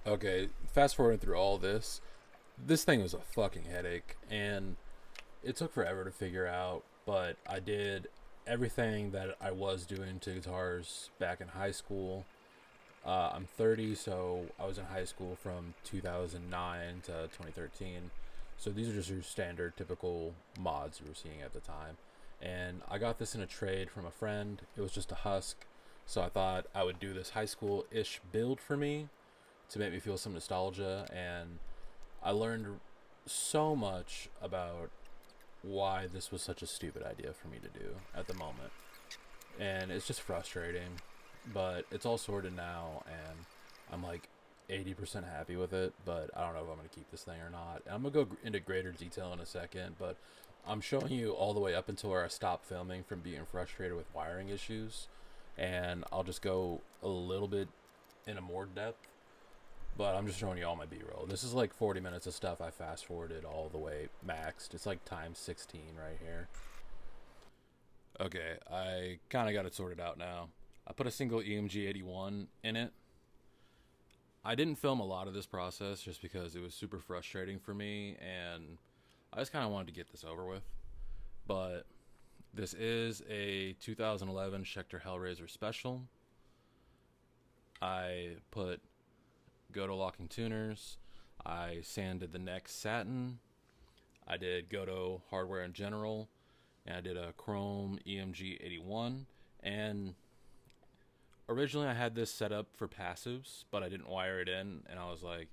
Okay, fast forwarding through all this thing was a fucking headache, and it took forever to figure out, but I did everything that I was doing to guitars back in high school. I'm 30, so I was in high school from 2009 to 2013. So these are just your standard, typical mods you were seeing at the time. And I got this in a trade from a friend. It was just a husk, so I thought I would do this high school ish build for me to make me feel some nostalgia. And I learned so much about why this was such a stupid idea for me to do at the moment. And it's just frustrating, but it's all sorted now, and I'm like 80% happy with it, but I don't know if I'm going to keep this thing or not. And I'm going to go into greater detail in a second, but I'm showing you all the way up until where I stopped filming from being frustrated with wiring issues, and I'll just go a little bit into more depth, but I'm just showing you all my B-roll. This is like 40 minutes of stuff I fast forwarded all the way maxed. It's like times 16 right here. Okay, I kind of got it sorted out now. I put a single EMG 81 in it. I didn't film a lot of this process just because it was super frustrating for me, and I just kind of wanted to get this over with. But this is a 2011 Schecter Hellraiser special. I put Goto locking tuners. I sanded the neck satin. I did Goto hardware in general, and I did a chrome EMG 81. And originally I had this set up for passives, but I didn't wire it in, and I was like,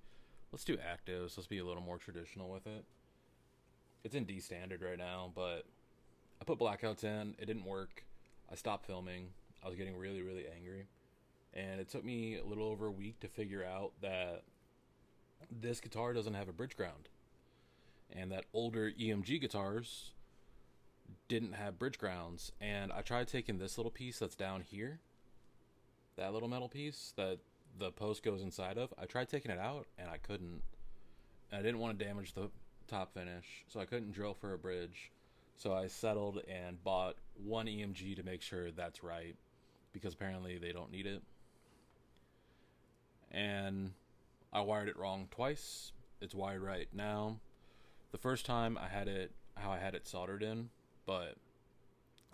let's do actives. Let's be a little more traditional with it. It's in D standard right now, but I put blackouts in. It didn't work. I stopped filming. I was getting really, really angry. And it took me a little over a week to figure out that this guitar doesn't have a bridge ground. And that older EMG guitars didn't have bridge grounds. And I tried taking this little piece that's down here, that little metal piece that the post goes inside of. I tried taking it out and I couldn't. And I didn't want to damage the top finish, so I couldn't drill for a bridge. So I settled and bought one EMG to make sure that's right, because apparently they don't need it. And I wired it wrong twice. It's wired right now. The first time I had it how I had it soldered in, but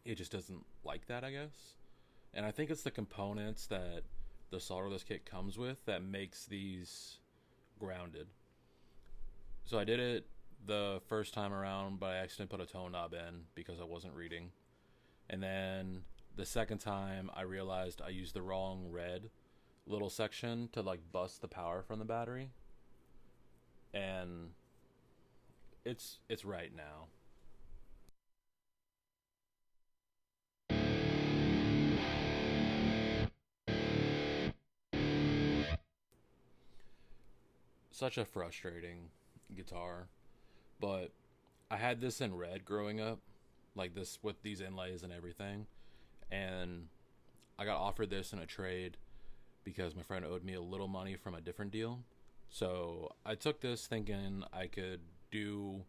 it just doesn't like that, I guess. And I think it's the components that the solderless kit comes with that makes these grounded. So I did it the first time around, but I accidentally put a tone knob in because I wasn't reading. And then the second time I realized I used the wrong red little section to like bust the power from the battery. And it's right now. Such a frustrating guitar, but I had this in red growing up, like this with these inlays and everything, and I got offered this in a trade because my friend owed me a little money from a different deal. So I took this thinking I could do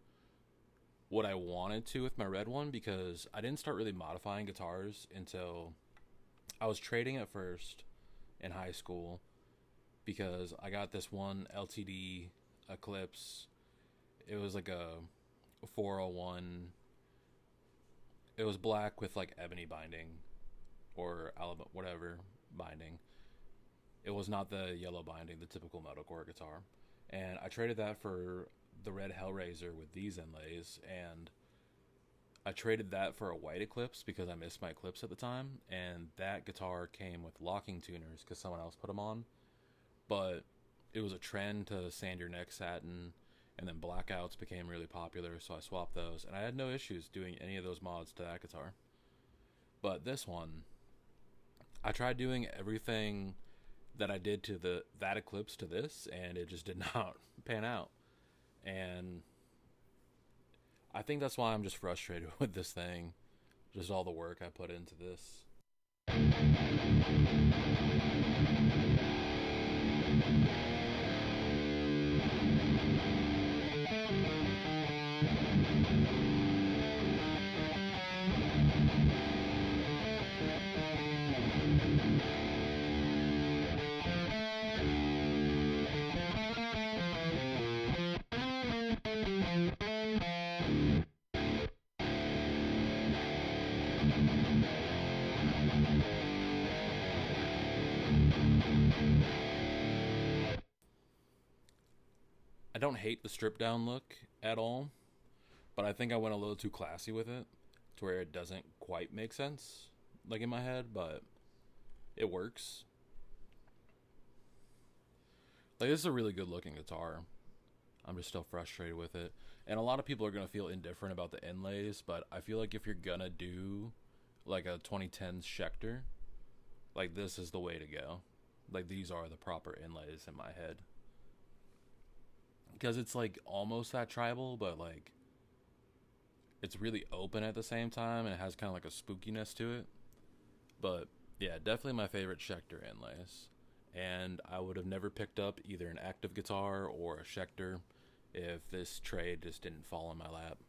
what I wanted to with my red one, because I didn't start really modifying guitars until I was trading at first in high school, because I got this one LTD Eclipse. It was like a 401. It was black with like ebony binding or Alabama, whatever binding. It was not the yellow binding, the typical metalcore guitar. And I traded that for the red Hellraiser with these inlays, and I traded that for a white Eclipse because I missed my Eclipse at the time, and that guitar came with locking tuners because someone else put them on. But it was a trend to sand your neck satin, and then blackouts became really popular, so I swapped those, and I had no issues doing any of those mods to that guitar. But this one, I tried doing everything that I did to that Eclipse to this, and it just did not pan out. And I think that's why I'm just frustrated with this thing, just all the work I put into this. I don't hate the stripped down look at all, but I think I went a little too classy with it to where it doesn't quite make sense, like in my head, but it works. Like, this is a really good looking guitar. I'm just still frustrated with it. And a lot of people are going to feel indifferent about the inlays, but I feel like if you're going to do like a 2010s Schecter, like this is the way to go. Like, these are the proper inlays in my head. Because it's like almost that tribal, but like it's really open at the same time, and it has kind of like a spookiness to it. But yeah, definitely my favorite Schecter inlays. And I would have never picked up either an active guitar or a Schecter if this trade just didn't fall in my lap.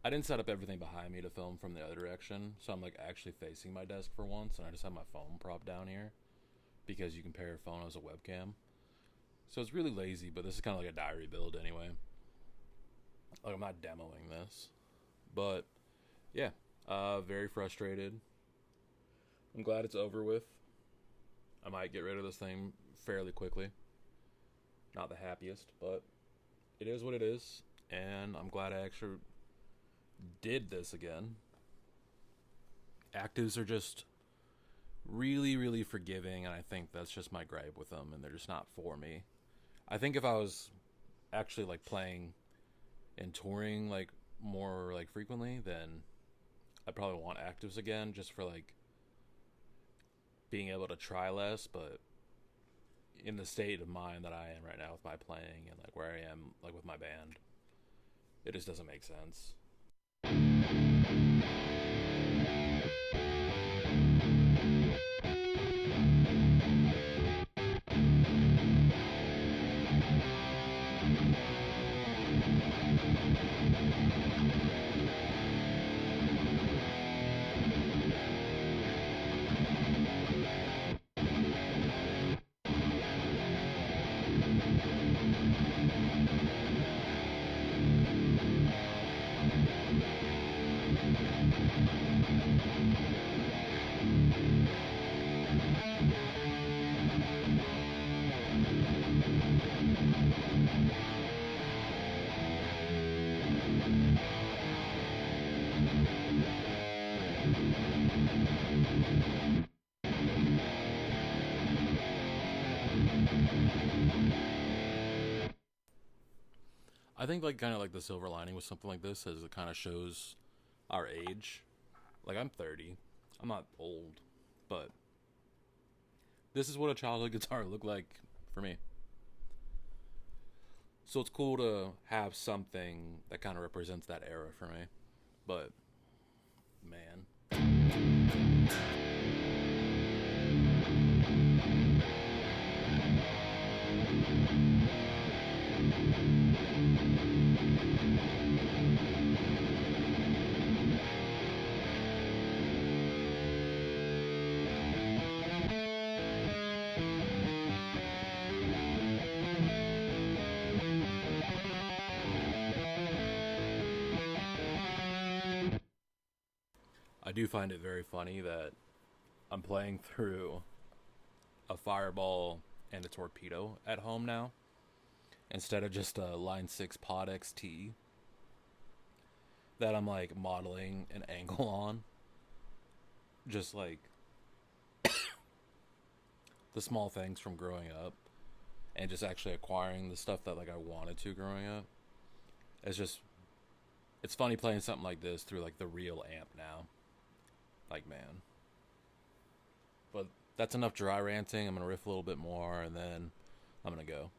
I didn't set up everything behind me to film from the other direction, so I'm like actually facing my desk for once, and I just have my phone propped down here because you can pair your phone as a webcam. So it's really lazy, but this is kind of like a diary build anyway. Like, I'm not demoing this, but yeah, very frustrated. I'm glad it's over with. I might get rid of this thing fairly quickly. Not the happiest, but it is what it is, and I'm glad I actually did this again. Actives are just really, really forgiving, and I think that's just my gripe with them, and they're just not for me. I think if I was actually like playing and touring like more like frequently, then I'd probably want actives again, just for like being able to try less. But in the state of mind that I am right now with my playing and like where I am like with my band, it just doesn't make sense. I think like kind of like the silver lining with something like this is it kind of shows our age. Like, I'm 30. I'm not old, but this is what a childhood guitar looked like for me. So it's cool to have something that kind of represents that era for me. But man, I do find it very funny that I'm playing through a Fireball and a Torpedo at home now, instead of just a Line 6 Pod XT that I'm like modeling an angle on. Just like the small things from growing up and just actually acquiring the stuff that like I wanted to growing up. It's funny playing something like this through like the real amp now. Like, man. But that's enough dry ranting. I'm gonna riff a little bit more and then I'm gonna go.